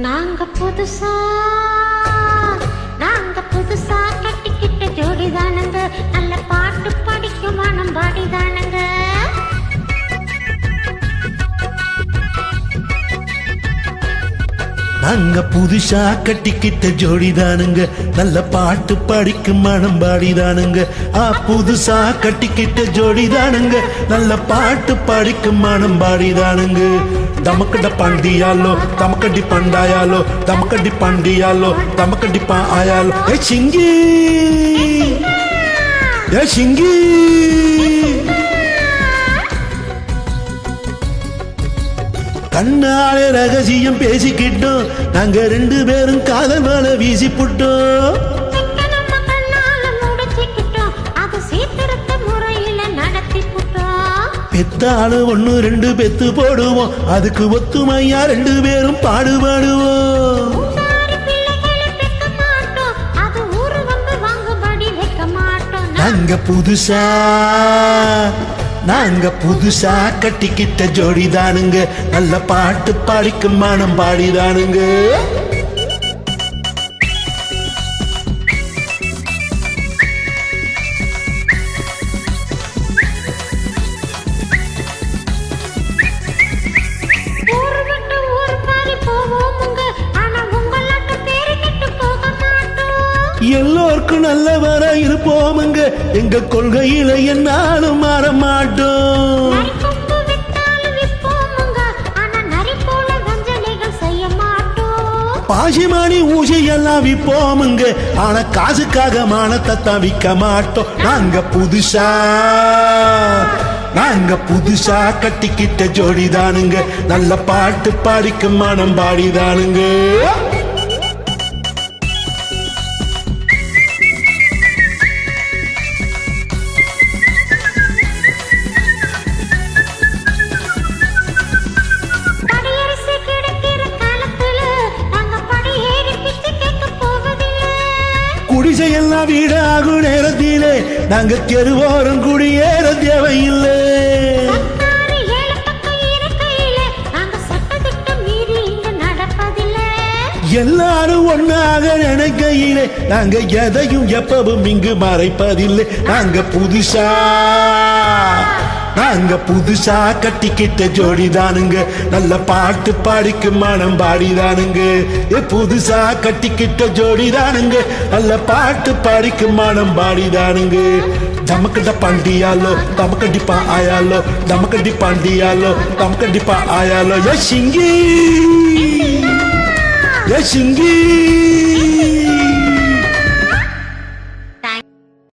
நாங்க புதுசா கட்டிக்கிட்ட ஜோடிதானங்க, நல்ல பாட்டு படிக்கும் மனம் பாடிதானங்க. நாங்க புதுசா கட்டிக்கிட்ட ஜோடிதானுங்க, நல்ல பாட்டு படிக்கும் மனம் பாடிதானுங்க. புதுசா கட்டிக்கிட்ட ஜோடிதானுங்க, நல்ல பாட்டு படிக்கும் மனம் பாடிதானுங்க. தமக்கட பண்டியாலோ தமக்கடி பண்டாயாலோ, தமக்கடி பண்டியாலோ தமக்கடி ஆயாலோ. ஏ சிங்கி ஏ சிங்கி கண்ணாலே ரகசியம் பேசிக்கிட்டோம், நாங்க ரெண்டு பேரும் காதல் மேல வீசி புட்டோம். பெத்தாளு ஒண்ணு ரெண்டு பெத்து போடுவோம், அதுக்கு ஒத்துமையா ரெண்டு பேரும் பாடுபாடுவோம். நாங்க புதுசா கட்டிக்கிட்ட ஜோடிதானுங்க, நல்ல பாட்டு பாடிக்கும் மனம் பாடிதானுங்க. எல்லோருக்கும் நல்லவரா இருப்போமுங்க, எங்க கொள்கையில என்னாலும் மாற மாட்டோம். பாசிமணி ஊசி எல்லாம் விப்போமுங்க, ஆனா காசுக்காக மானத்தை தவிக்க மாட்டோம். நாங்க புதுசா கட்டிக்கிட்ட ஜோடிதானுங்க, நல்ல பாட்டு பாடிக்கும் மனம் பாடிதானுங்க. குடிசையெல்லாம் வீடு ஆகும் நேரத்திலே, நாங்க தெருவோரம் குடியேற தேவையில்லை. எல்லாரும் ஒன்னாக நினைக்கையிலே, நாங்க எதையும் எப்பவும் இங்கு மறைப்பதில்லை. நாங்க புதுசா கட்டிக்கிட்ட ஜோடிதானுங்க, நல்ல பாட்டு பாடிக்கும் மனம் பாடிதானுங்க. புதுசா கட்டிக்கிட்ட ஜோடிதானுங்க, நல்ல பாட்டு பாடிக்கும் மனம் பாடிதானுங்க. தமக்கட பண்டியாலோ தமக்கடிப்பா ஆயாலோ, தமக்கடி பண்டியாலோ தமக்கடிப்பா ஆயாலோ. ஏ சிங்கி